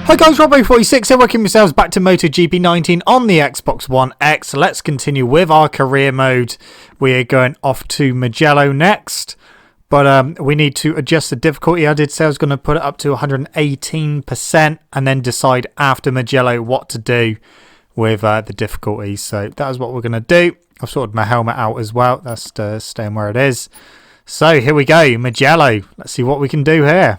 Hi guys, Robbo46 here, welcome yourselves back to MotoGP 19 on the Xbox One X. Let's continue with our career mode. We are going off to Mugello next, but we need to adjust the difficulty. I did say I was going to put it up to 118% and then decide after Mugello what to do with the difficulty. So that is what we're going to do. I've sorted my helmet out as well. That's staying where it is. So here we go, Mugello. Let's see what we can do here.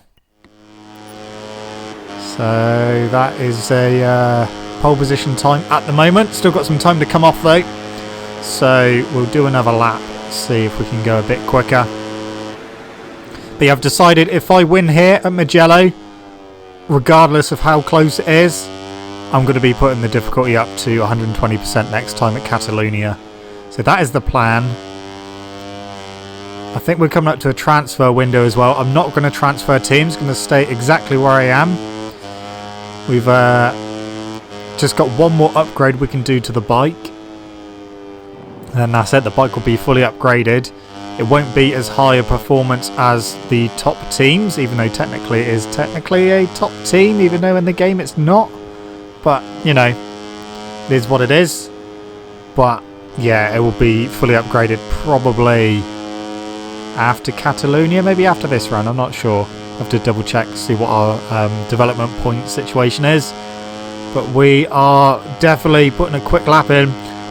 So that is a pole position time at the moment. Still got some time to come off though. So we'll do another lap. See if we can go a bit quicker. But yeah, I've decided if I win here at Mugello, regardless of how close it is, I'm going to be putting the difficulty up to 120% next time at Catalunya. So that is the plan. I think we're coming up to a transfer window as well. I'm not going to transfer teams. I'm going to stay exactly where I am. We've just got one more upgrade we can do to the bike. And that's it. The bike will be fully upgraded. It won't be as high a performance as the top teams, even though technically it is technically a top team, even though in the game it's not. But, you know, it is what it is. But, yeah, it will be fully upgraded probably after Catalunya, maybe after this round, I'm not sure. Have to double check to see what our development point situation is, but we are definitely putting a quick lap in.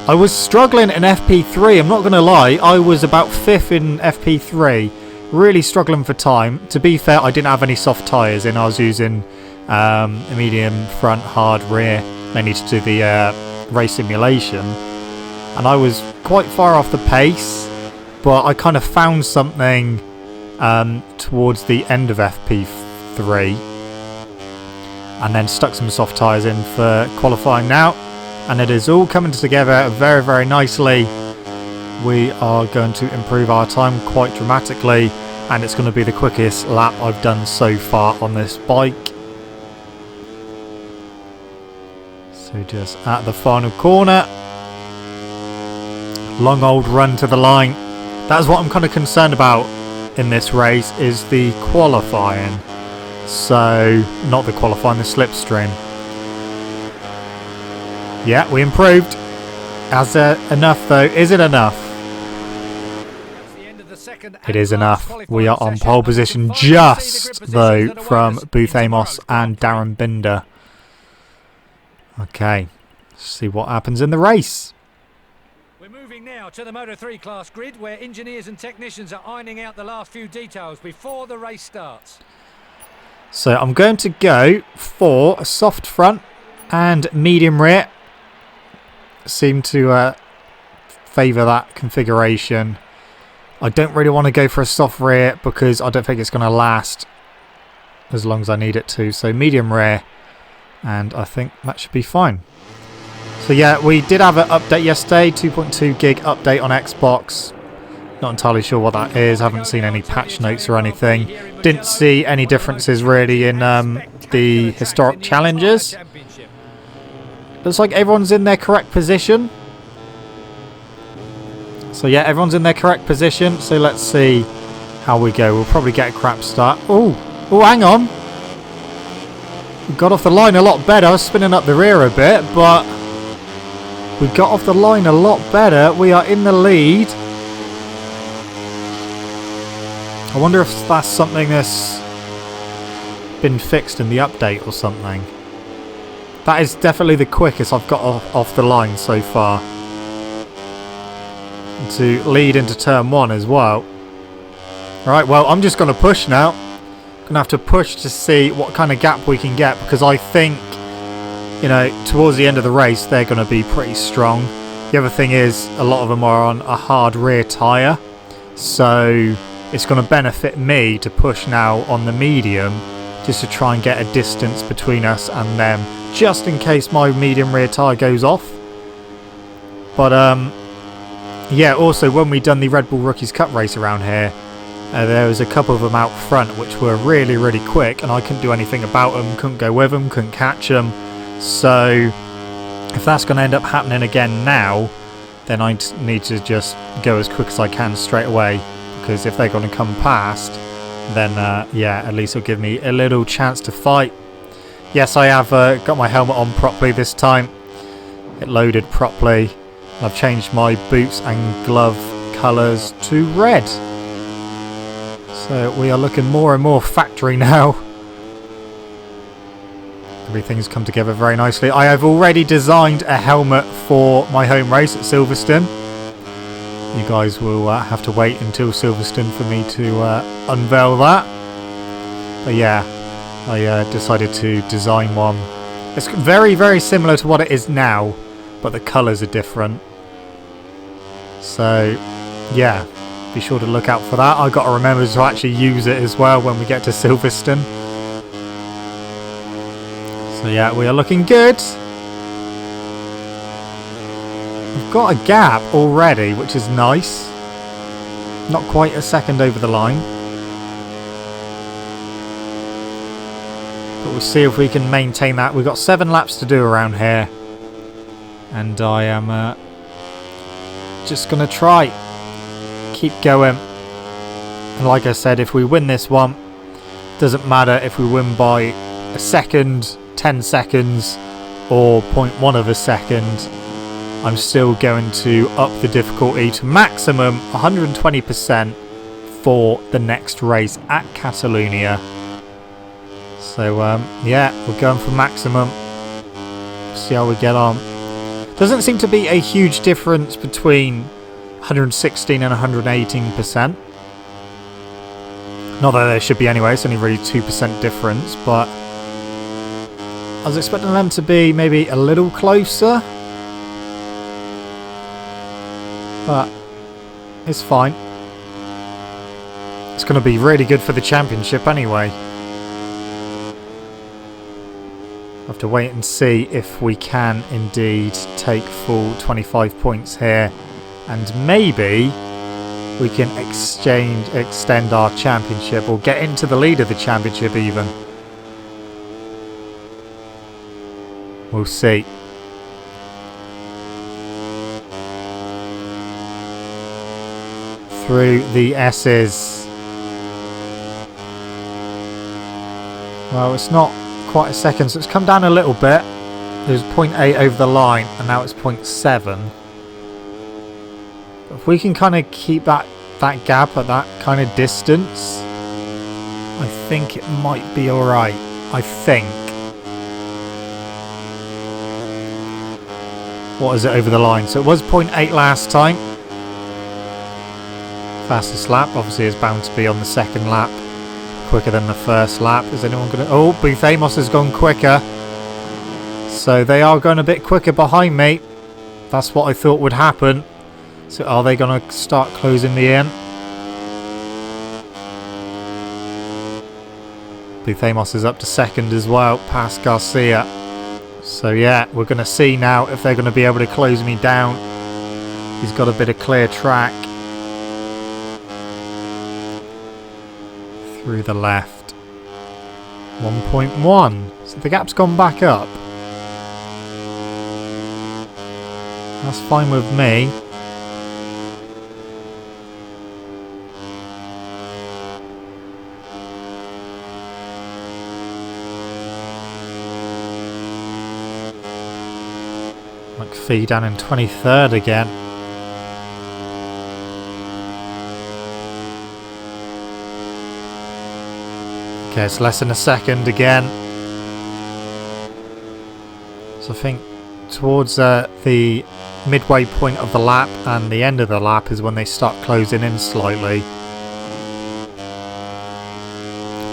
I was struggling in FP3, I'm not going to lie. I was about 5th in FP3, really struggling for time. To be fair, I didn't have any soft tyres in. I was using a medium front, hard rear, mainly to do the race simulation, and I was quite far off the pace, but I kind of found something towards the end of FP3 and then stuck some soft tyres in for qualifying now, and it is all coming together very, very nicely. We are going to improve our time quite dramatically, and it's going to be the quickest lap I've done so far on this bike. So just at the final corner, long old run to the line. That's what I'm kind of concerned about in this race, is the qualifying. So, not the qualifying, the slipstream. Yeah, we improved. As enough though? Is it enough? It is enough. We are on pole position just though from Booth Amos and Darren Binder. Okay, let's see what happens in the race. Now to the Moto3 class grid, where engineers and technicians are ironing out the last few details before the race starts. So I'm going to go for a soft front and medium rear. Seem to favour that configuration. I don't really want to go for a soft rear because I don't think it's going to last as long as I need it to. So medium rear, and I think that should be fine. So yeah, we did have an update yesterday, 2.2 gig update on Xbox. Not entirely sure what that is, haven't seen any patch notes or anything. Didn't see any differences really in the historic challenges. Looks like everyone's in their correct position. So yeah, everyone's in their correct position. So let's see how we go. We'll probably get a crap start. Oh, hang on. We got off the line a lot better. I was spinning up the rear a bit, but we got off the line a lot better. We are in the lead. I wonder if that's something that's been fixed in the update or something. That is definitely the quickest I've got off the line so far. To lead into turn 1 as well. Alright, well, I'm just going to push now. Going to have to push to see what kind of gap we can get, because I think, you know, towards the end of the race, they're going to be pretty strong. The other thing is, a lot of them are on a hard rear tyre. So it's going to benefit me to push now on the medium, just to try and get a distance between us and them, just in case my medium rear tyre goes off. But, yeah, also, when we done the Red Bull Rookies Cup race around here, there was a couple of them out front which were really, really quick, and I couldn't do anything about them, couldn't go with them, couldn't catch them. So if that's going to end up happening again now, then I need to just go as quick as I can straight away, because if they're going to come past, then yeah, at least it'll give me a little chance to fight. Yes, I have got my helmet on properly this time. It loaded properly. I've changed my boots and glove colours to red. So we are looking more and more factory now. Everything's come together very nicely. I have already designed a helmet for my home race at Silverstone. You guys will have to wait until Silverstone for me to unveil that. But yeah, I decided to design one. It's very, very similar to what it is now, but the colours are different. So yeah, be sure to look out for that. I've got to remember to actually use it as well when we get to Silverstone. So yeah, we are looking good. We've got a gap already, which is nice. Not quite a second over the line. But we'll see if we can maintain that. We've got 7 laps to do around here. And I am just going to try. Keep going. And like I said, if we win this one, doesn't matter if we win by a second, 10 seconds or 0.1 of a second, I'm still going to up the difficulty to maximum 120% for the next race at Catalunya. So yeah, we're going for maximum. See how we get on. Doesn't seem to be a huge difference between 116 and 118%. Not that there should be anyway, it's only really 2% difference, but I was expecting them to be maybe a little closer. But it's fine. It's going to be really good for the championship anyway. We'll have to wait and see if we can indeed take full 25 points here. And maybe we can extend our championship or get into the lead of the championship even. We'll see. Through the S's. Well, it's not quite a second, so it's come down a little bit. It was 0.8 over the line, and now it's 0.7. If we can kind of keep that gap at that kind of distance, I think it might be alright. I think. What is it over the line? So it was 0.8 last time. Fastest lap obviously is bound to be on the second lap. Quicker than the first lap. Is anyone going to... Oh, Booth Amos has gone quicker. So they are going a bit quicker behind me. That's what I thought would happen. So are they going to start closing me in? Booth Amos is up to second as well, past Garcia. So yeah, we're going to see now if they're going to be able to close me down. He's got a bit of clear track. Through the left. 1.1. So the gap's gone back up. That's fine with me. McPhee down in 23rd again. Okay, it's less than a second again. So I think towards the midway point of the lap and the end of the lap is when they start closing in slightly.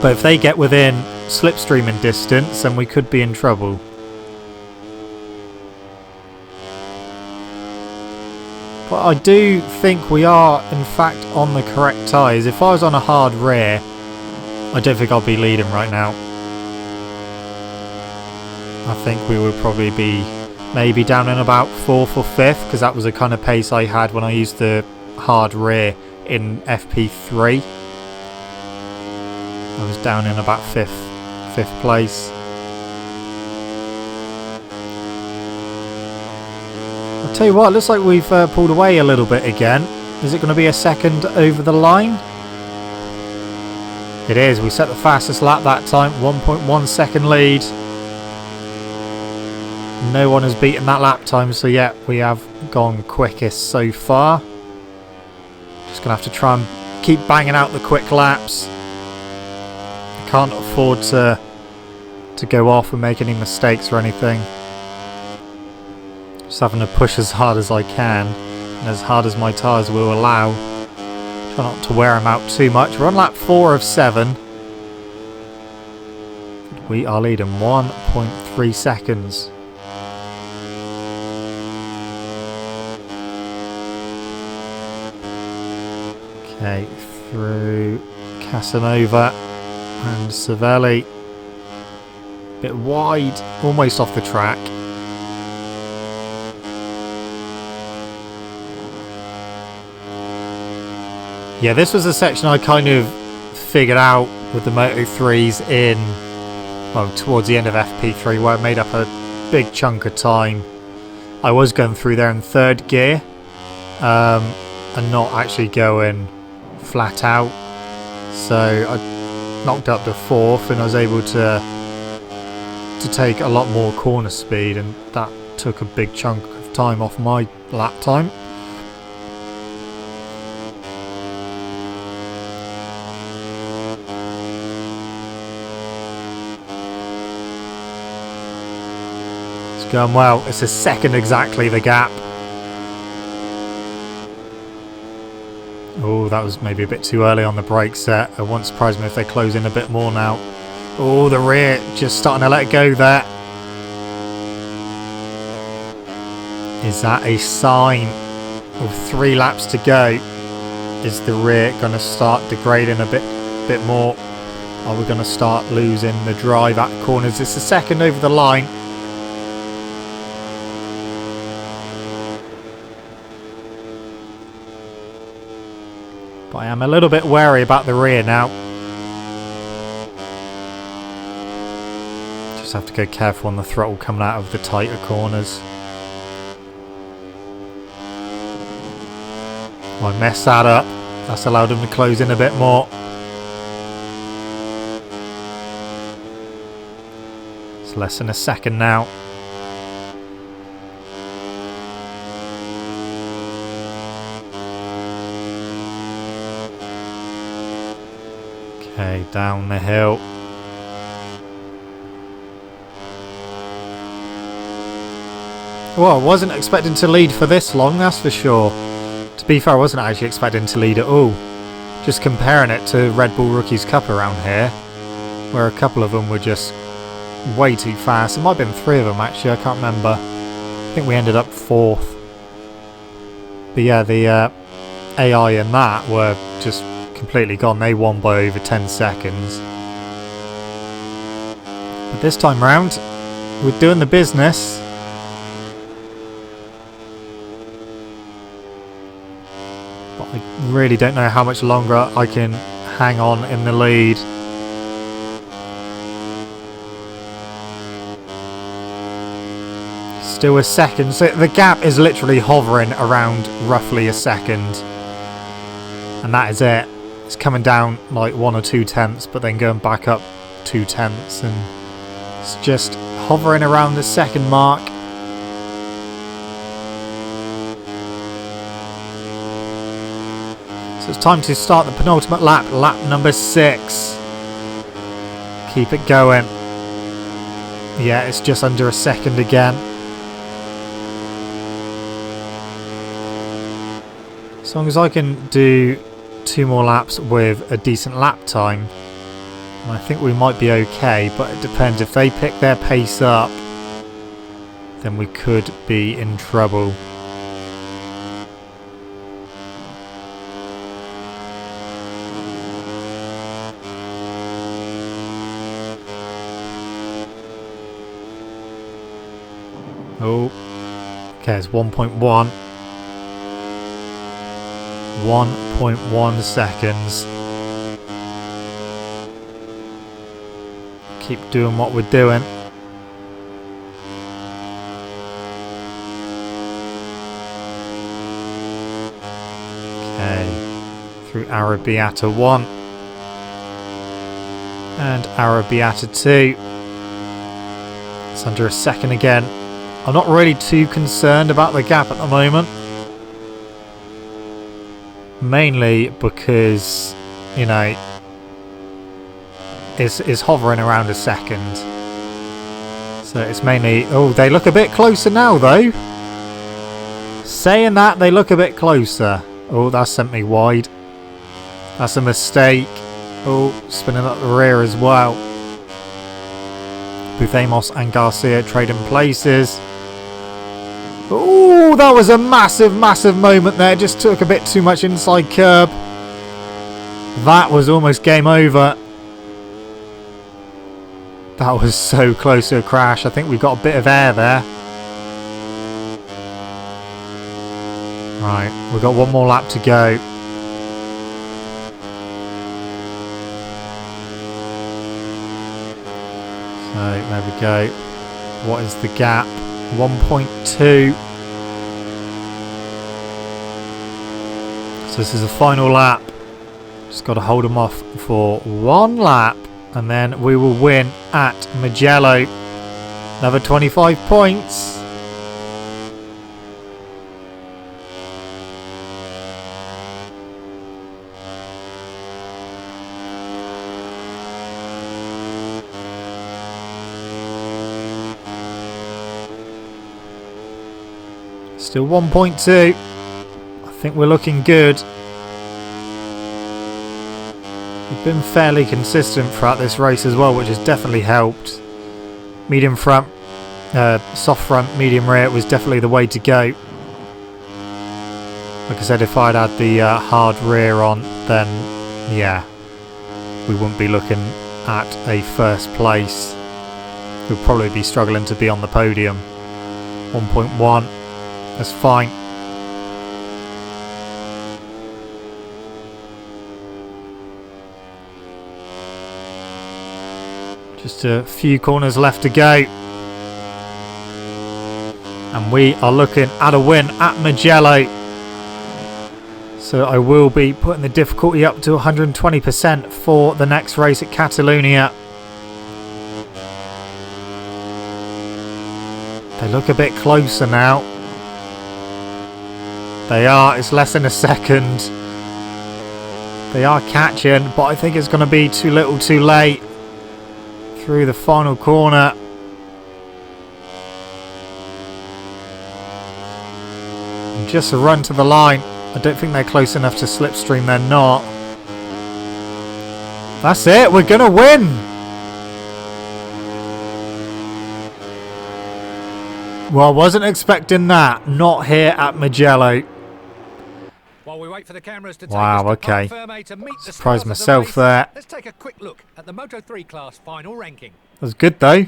But if they get within slipstreaming distance, then we could be in trouble. But I do think we are in fact on the correct tyres. If I was on a hard rear, I don't think I'll be leading right now. I think we would probably be maybe down in about 4th or 5th, because that was the kind of pace I had when I used the hard rear in FP3. I was down in about 5th place. I'll tell you what, it looks like we've pulled away a little bit again. Is it going to be a second over the line? It is. We set the fastest lap that time. 1.1 second lead. No one has beaten that lap time, so yeah, we have gone quickest so far. Just going to have to try and keep banging out the quick laps. I can't afford to go off and make any mistakes or anything. Just having to push as hard as I can and as hard as my tyres will allow. Try not to wear them out too much. We're on lap 4 of 7. We are leading 1.3 seconds. Okay, through Casanova and Savelli. Bit wide, almost off the track. Yeah, this was a section I kind of figured out with the Moto3s in, well, towards the end of FP3, where I made up a big chunk of time. I was going through there in 3rd gear and not actually going flat out. So I knocked up to 4th and I was able to take a lot more corner speed, and that took a big chunk of time off my lap time. It's going well. It's a second exactly, the gap. Oh, that was maybe a bit too early on the brake set. It won't surprise me if they close in a bit more now. Oh, the rear just starting to let go there. Is that a sign of 3 laps to go? Is the rear going to start degrading a bit more? Are we going to start losing the drive at corners? It's a second over the line. But I am a little bit wary about the rear now. Just have to go careful on the throttle coming out of the tighter corners. Oh, I messed that up. That's allowed them to close in a bit more. It's less than a second now. Okay, down the hill. Well, I wasn't expecting to lead for this long, that's for sure. To be fair, I wasn't actually expecting to lead at all. Just comparing it to Red Bull Rookies Cup around here, where a couple of them were just way too fast. It might have been 3 of them actually, I can't remember. I think we ended up 4th. But yeah, the AI in that were just completely gone. They won by over 10 seconds. But this time round, we're doing the business. But I really don't know how much longer I can hang on in the lead. Still a second. So the gap is literally hovering around roughly a second. And that is it. It's coming down like 1 or 2 tenths, but then going back up 2 tenths, and it's just hovering around the second mark. So it's time to start the penultimate lap, lap number 6. Keep it going. Yeah, it's just under a second again. As long as I can do 2 more laps with a decent lap time, I think we might be okay, but it depends. If they pick their pace up, then we could be in trouble. Oh, okay, it's 1.1. 1.1 seconds. Keep doing what we're doing. Okay, through Arrabbiata 1 and Arrabbiata 2. It's under a second again. I'm not really too concerned about the gap at the moment. Mainly because, you know, it's hovering around a second. So it's mainly... Oh, they look a bit closer now, though. Saying that, they look a bit closer. Oh, that sent me wide. That's a mistake. Oh, spinning up the rear as well. Buthemos and Garcia trading places. Oh, that was a massive, massive moment there. Just took a bit too much inside curb. That was almost game over. That was so close to a crash. I think we got a bit of air there. Right, we've got one more lap to go. So, there we go. What is the gap? 1.2. So this is the final lap. Just got to hold them off for one lap. And then we will win at Mugello. Another 25 points. Still 1.2. I think we're looking good. We've been fairly consistent throughout this race as well, which has definitely helped. Medium front, soft front, medium rear was definitely the way to go. Like I said, if I'd had the hard rear on, then yeah, we wouldn't be looking at a first place. We'd probably be struggling to be on the podium. 1.1, that's fine. Just a few corners left to go. And we are looking at a win at Mugello. So I will be putting the difficulty up to 120% for the next race at Catalunya. They look a bit closer now. They are. It's less than a second. They are catching, but I think it's going to be too little too late. Through the final corner. And just a run to the line. I don't think they're close enough to slipstream. They're not. That's it. We're going to win. Well, I wasn't expecting that. Not here at Mugello. While we wait for the cameras to wow, okay. Surprised myself there. Let's take a quick look at the Moto3 class final ranking. That was good though.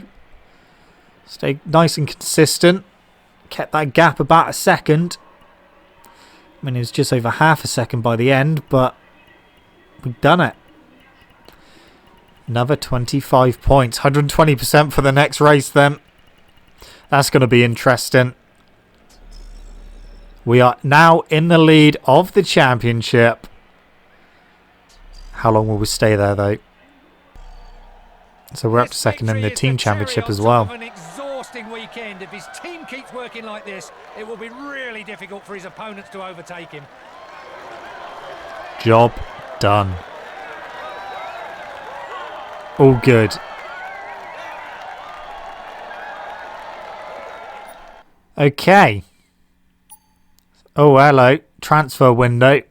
Stayed nice and consistent. Kept that gap about a second. I mean, it was just over half a second by the end, but we've done it. Another 25 points. 120% for the next race then. That's going to be interesting. We are now in the lead of the championship. How long will we stay there though? So we're up to second in the team championship as well. An exhausting weekend. If his team keeps working like this, it will be really difficult for his opponents to overtake him. Job done. All good. Okay. Oh, hello. Transfer window.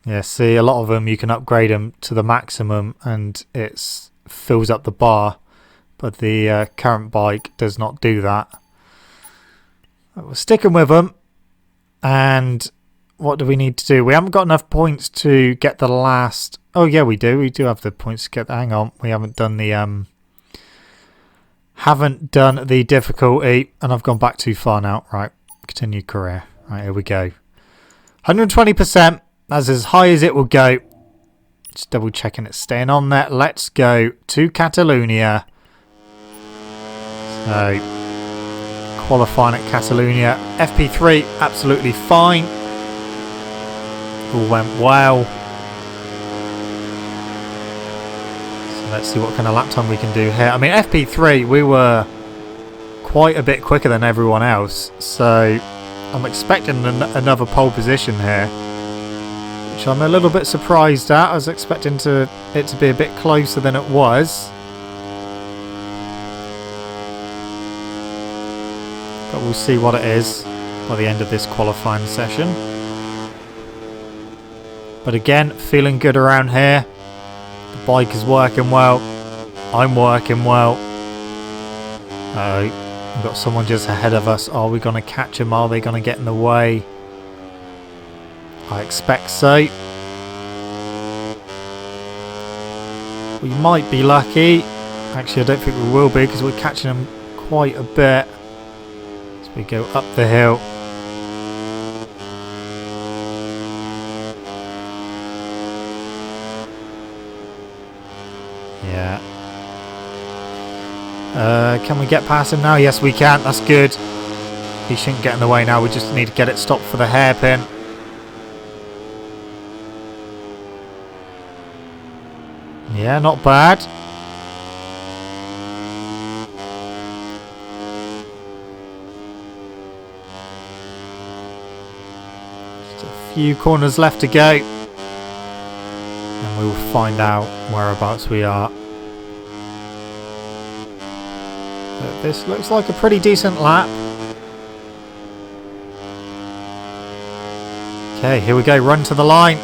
Yeah, see, a lot of them you can upgrade them to the maximum and it fills up the bar. But the current bike does not do that. We're sticking with them. And what do we need to do? We haven't got enough points to get the last... Oh, yeah, we do. We do have the points to get... Hang on. We haven't done the... Haven't done the difficulty, and I've gone back too far now. Right, continue career. Right, here we go. 120%. That's as high as it will go. Just double checking it's staying on there. Let's go to Catalunya. So, qualifying at Catalunya. FP3, absolutely fine. All went well. So Let's see what kind of lap time we can do here. I mean, FP3, we were quite a bit quicker than everyone else, so I'm expecting another pole position here, which I'm a little bit surprised at. I was expecting it to be a bit closer than it was. But we'll see what it is by the end of this qualifying session. But again, feeling good around here. The bike is working well. I'm working well. We've got someone just ahead of us. Are we going to catch him? Are they going to get in the way? I expect so. We might be lucky. Actually, I don't think we will be because we're catching him quite a bit as we go up the hill. Yeah. Can we get past him now? Yes, we can. That's good. He shouldn't get in the way now. We just need to get it stopped for the hairpin. Yeah, not bad. Just a few corners left to go. And we will find out whereabouts we are. But this looks like a pretty decent lap. Okay, here we go. Run to the line.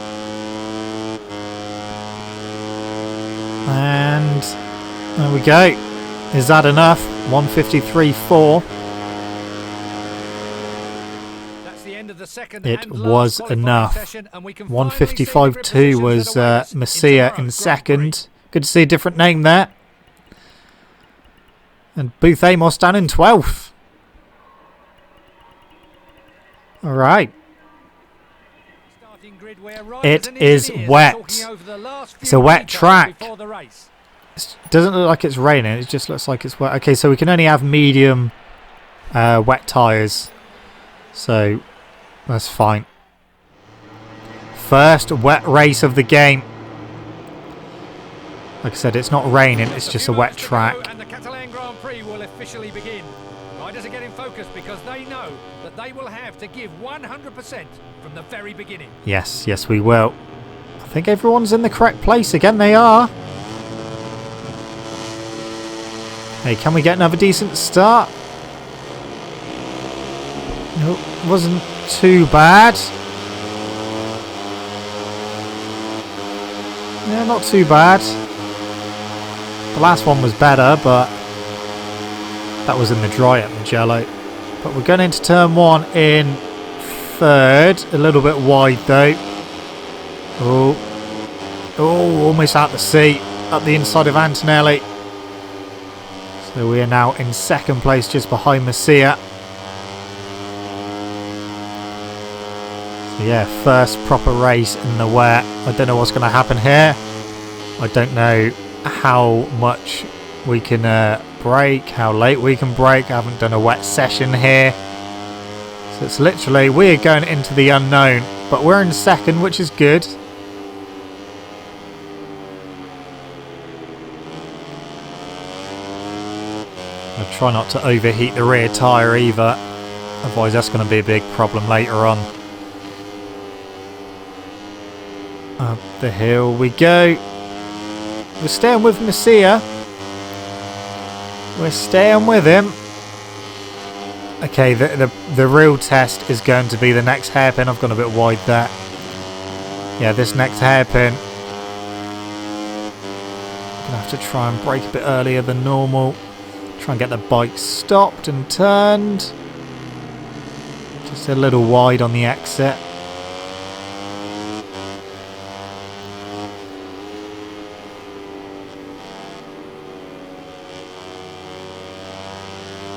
And there we go. Is that enough? 1:53.4. That's the end of the second. It was enough. 1:55.2 was Messia in second. Good to see a different name there. And Booth Amos down in 12th. Alright. It is wet. It's a wet track. It doesn't look like it's raining. It just looks like it's wet. Okay, so we can only have medium wet tyres. So that's fine. First wet race of the game. Like I said, it's not raining. It's just a wet track. And the Catalan Grand Prix will officially begin. Riders are getting focused because they know that they will have to give 100% from the very beginning. Yes, yes, we will. I think everyone's in the correct place again. They are. Hey, can we get another decent start? No, it wasn't too bad. Yeah, not too bad. The last one was better, but that was in the dry at Mugello. But we're going into turn one in third. A little bit wide though. Oh, almost out the seat. Up the inside of Antonelli. So we are now in second place just behind Messia. So yeah, first proper race in the wet. I don't know what's going to happen here. I don't know how much we can brake, how late we can brake. I haven't done a wet session here. So it's literally, we're going into the unknown. But we're in second, which is good. I'll try not to overheat the rear tyre either. Otherwise that's going to be a big problem later on. Up the hill we go. We're staying with Messia. We're staying with him. Okay, the real test is going to be the next hairpin. I've gone a bit wide there. Yeah, this next hairpin. Gonna have to try and brake a bit earlier than normal. Try and get the bike stopped and turned. Just a little wide on the exit.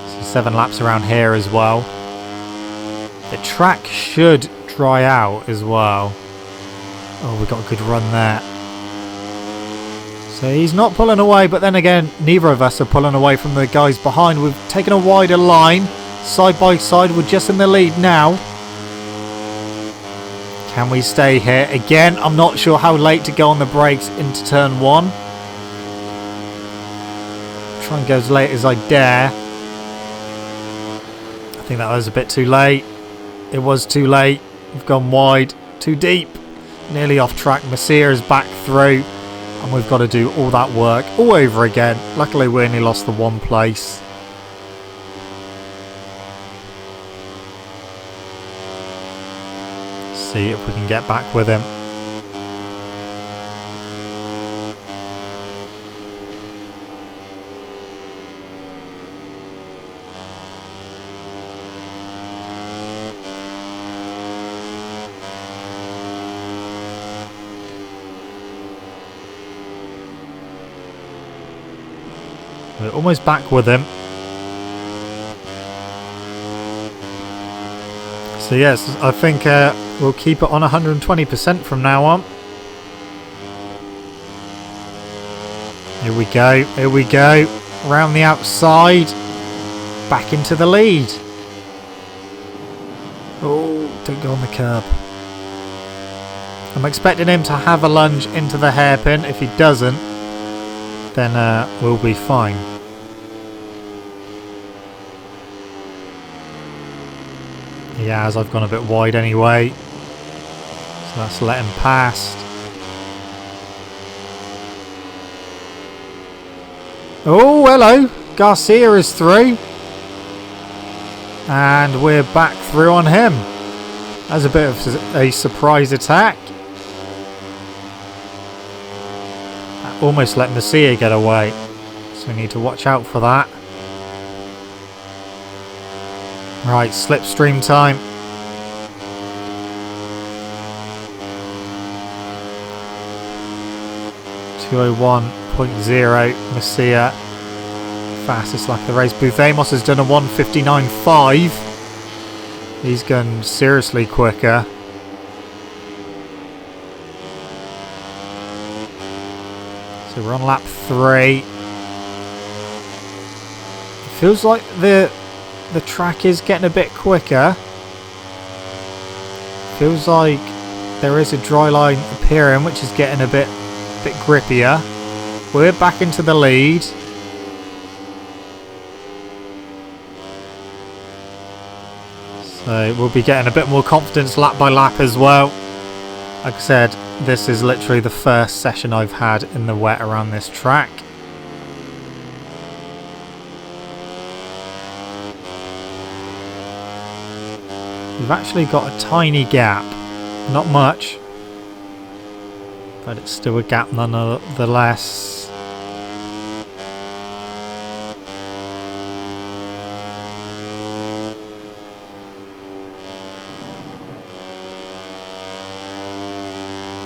So 7 laps around here as well. The track should dry out as well. Oh, we got a good run there. So he's not pulling away, but then again, neither of us are pulling away from the guys behind. We've taken a wider line, side by side. We're just in the lead now. Can we stay here? Again, I'm not sure how late to go on the brakes into turn one. Try and go as late as I dare. I think that was a bit too late. It was too late. We've gone wide. Too deep. Nearly off track. Masia is back through. And we've got to do all that work all over again. Luckily we only lost the one place. See if we can get back with him. We're almost back with him. So yes, I think we'll keep it on 120% from now on. Here we go, here we go. Round the outside. Back into the lead. Oh, don't go on the curb. I'm expecting him to have a lunge into the hairpin. If he doesn't, then we'll be fine. He has. I've gone a bit wide anyway. So that's let him past. Oh, hello. Garcia is through. And we're back through on him. That's a bit of a surprise attack. That almost let Masia get away. So we need to watch out for that. Right, slipstream time. .0 Masia, fastest lap of the race. Buthemos has done a 1:59.5. He's gone seriously quicker. So we're on lap 3. It feels like the track is getting a bit quicker. Feels like there is a dry line appearing, which is getting a bit grippier. We're back into the lead. So we'll be getting a bit more confidence lap by lap as well. Like I said, this is literally the first session I've had in the wet around this track. We've actually got a tiny gap. Not much. But it's still a gap nonetheless.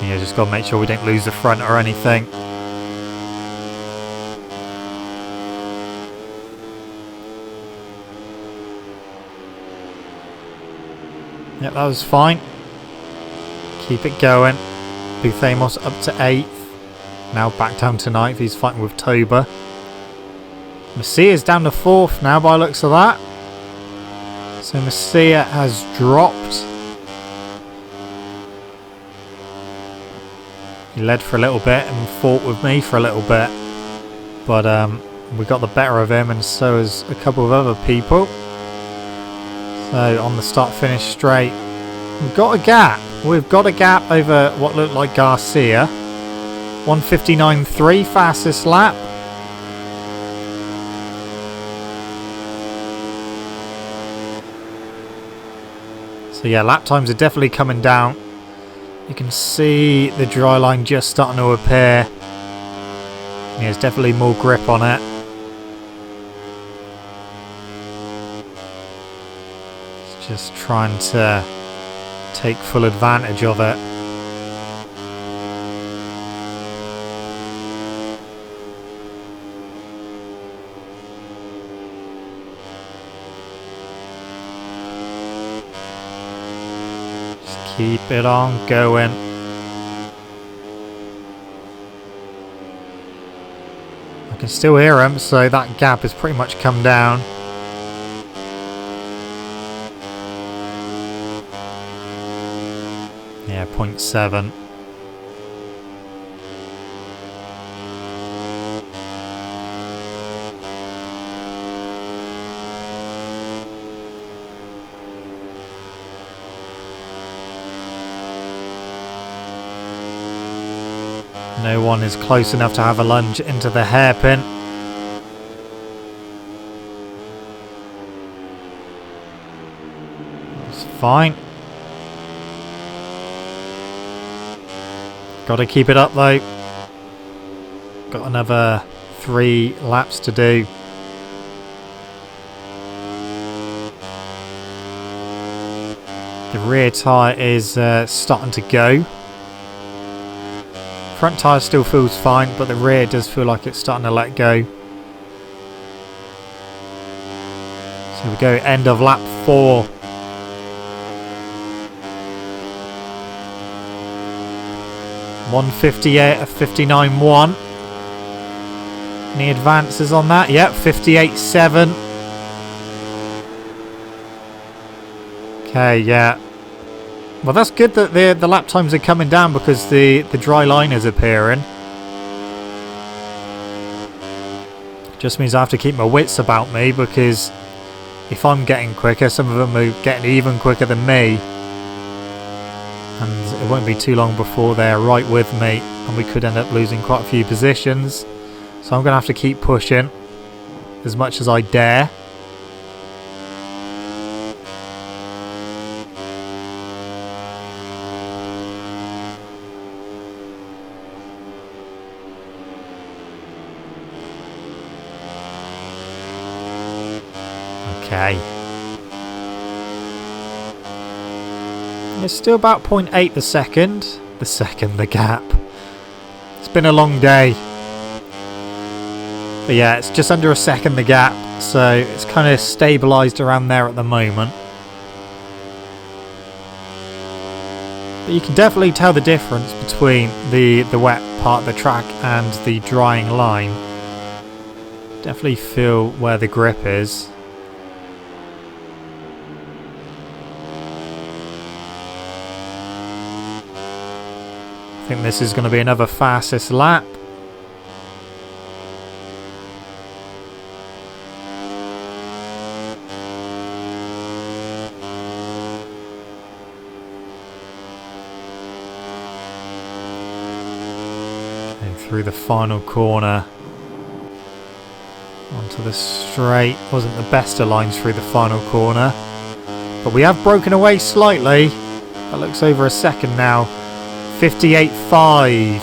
Yeah, just got to make sure we don't lose the front or anything. Yep, that was fine. Keep it going. Buthemos up to 8th. Now back down to 9th. He's fighting with Toba. Messia's down to 4th now by the looks of that. So Messia has dropped. He led for a little bit and fought with me for a little bit. But we got the better of him, and so has a couple of other people. So on the start-finish straight, we've got a gap. We've got a gap over what looked like Garcia. 1:59.3 fastest lap. So yeah, lap times are definitely coming down. You can see the dry line just starting to appear. Yeah, there's definitely more grip on it. It's just trying to take full advantage of it. Just keep it on going. I can still hear him, so that gap has pretty much come down. Yeah, 0.7. No one is close enough to have a lunge into the hairpin. That's fine. Got to keep it up though. Got another 3 laps to do. The rear tyre is starting to go. Front tyre still feels fine, but the rear does feel like it's starting to let go. So we go end of lap 4. .158 of 59.1. Any advances on that? Yep, 58.7. Okay, yeah. Well, that's good that the lap times are coming down because the dry line is appearing. Just means I have to keep my wits about me, because if I'm getting quicker, some of them are getting even quicker than me. And it won't be too long before they're right with me, and we could end up losing quite a few positions. So I'm going to have to keep pushing as much as I dare. Okay. It's still about 0.8 the second. The gap. It's been a long day. But yeah, it's just under a second the gap. So it's kind of stabilised around there at the moment. But you can definitely tell the difference between the wet part of the track and the drying line. Definitely feel where the grip is. I think this is going to be another fastest lap. Okay, through the final corner. Onto the straight. Wasn't the best of lines through the final corner. But we have broken away slightly. That looks over a second now. 58.5.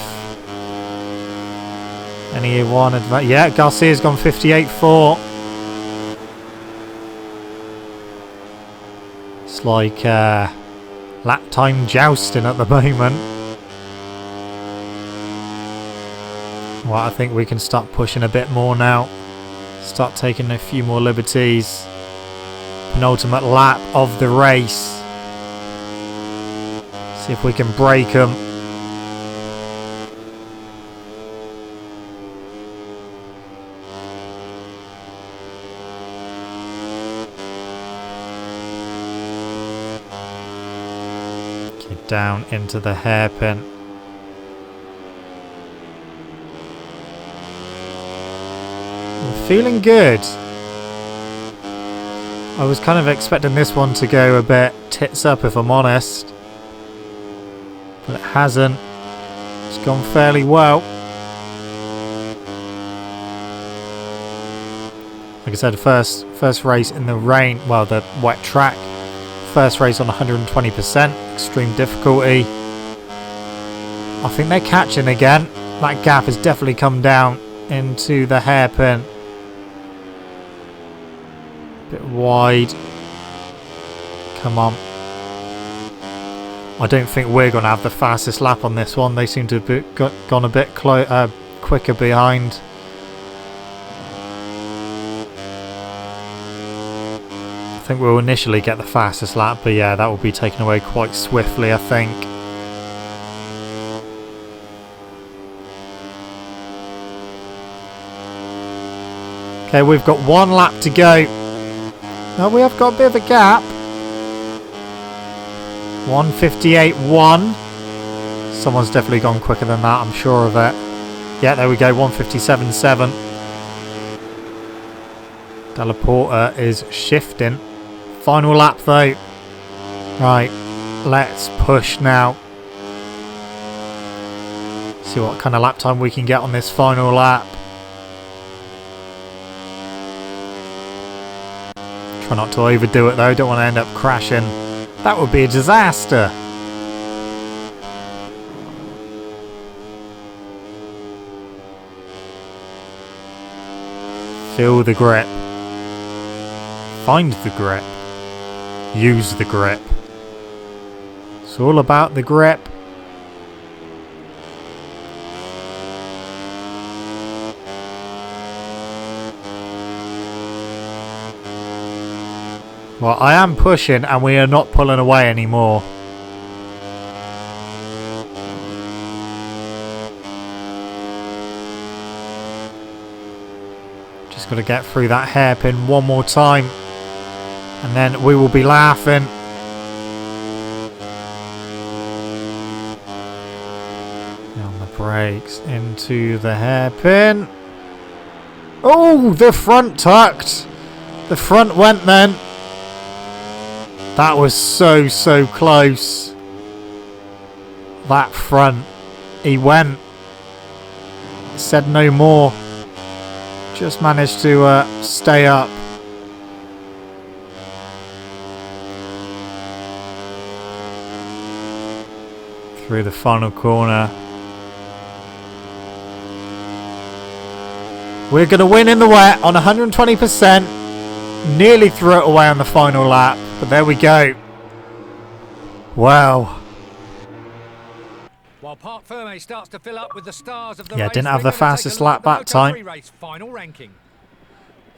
Any one advance? Yeah, Garcia's gone 58.4. It's like lap time jousting at the moment. Well, I think we can start pushing a bit more now. Start taking a few more liberties. Penultimate lap of the race. See if we can break them. Get down into the hairpin. I'm feeling good. I was kind of expecting this one to go a bit tits up, if I'm honest. But it hasn't. It's gone fairly well. Like I said, first race in the rain, well, the wet track. First race on 120%, extreme difficulty. I think they're catching again. That gap has definitely come down into the hairpin. Bit wide. Come on. I don't think we're going to have the fastest lap on this one. They seem to have gone a bit quicker behind. I think we'll initially get the fastest lap, but yeah, that will be taken away quite swiftly, I think. Okay, we've got 1 lap to go. Oh, we have got a bit of a gap. 158.1. Someone's definitely gone quicker than that, I'm sure of it. Yeah, there we go, 157.7. Della Porta is shifting. Final lap though. Right, let's push now. See what kind of lap time we can get on this final lap. Try not to overdo it though, don't want to end up crashing. That would be a disaster. Feel the grip. Find the grip. Use the grip. It's all about the grip. Well, I am pushing and we are not pulling away anymore. Just got to get through that hairpin one more time. And then we will be laughing. On the brakes into the hairpin. Oh, the front tucked. The front went then. That was so close. That front. He went. Said no more. Just managed to stay up. Through the final corner. We're going to win in the wet on 120%. Nearly threw it away on the final lap. But there we go. Wow. While Parc Ferme starts to fill up with the stars of the yeah, race, didn't have the fastest lap that time. Race final ranking.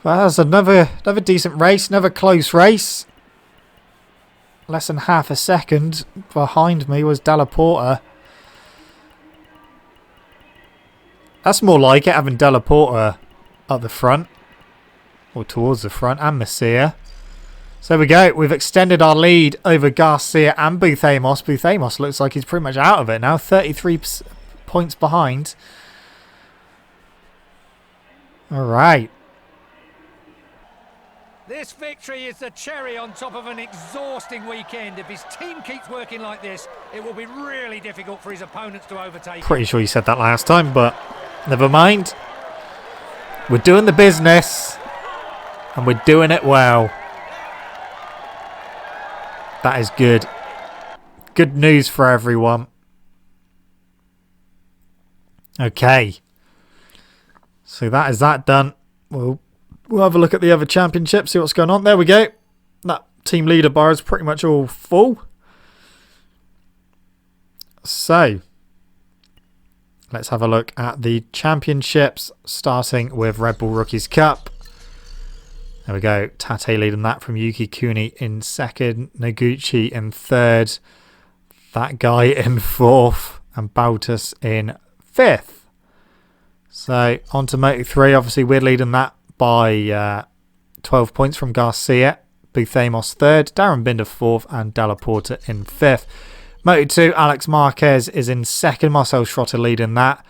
Well, that's another decent race, another close race. Less than half a second behind me was Della Porta. That's more like it, having Della Porta at the front. Or towards the front, and Messia. So there we go. We've extended our lead over Garcia and Booth Amos. Booth Amos looks like he's pretty much out of it now. 33 points behind. All right. This victory is the cherry on top of an exhausting weekend. If his team keeps working like this, it will be really difficult for his opponents to overtake. Pretty sure you said that last time, but never mind. We're doing the business, and we're doing it well. That is good. Good news for everyone. Okay. So that is that done. We'll have a look at the other championships, see what's going on. There we go. That team leader bar is pretty much all full. So, let's have a look at the championships, starting with Red Bull Rookies Cup. There we go. Tate leading that from Yuki Kuni in second. Noguchi in third. That guy in fourth. And Bautas in fifth. So on to Moto3. Obviously we're leading that by 12 points from Garcia. Booth Amos third. Darren Binder fourth. And Della Porta in fifth. Moto2, Alex Marquez is in second. Marcel Schrotter leading that.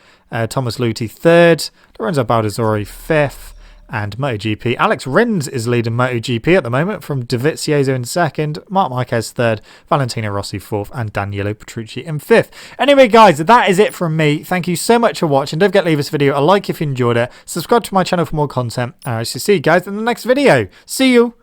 Thomas Luthi third. Lorenzo Baldessari fifth. And MotoGP, Alex Rins is leading MotoGP at the moment from Dovizioso in second, Marc Marquez third, Valentino Rossi fourth, and Daniele Petrucci in fifth. Anyway, guys, that is it from me. Thank you so much for watching. Don't forget to leave this video a like if you enjoyed it. Subscribe to my channel for more content. And I shall see you guys in the next video. See you.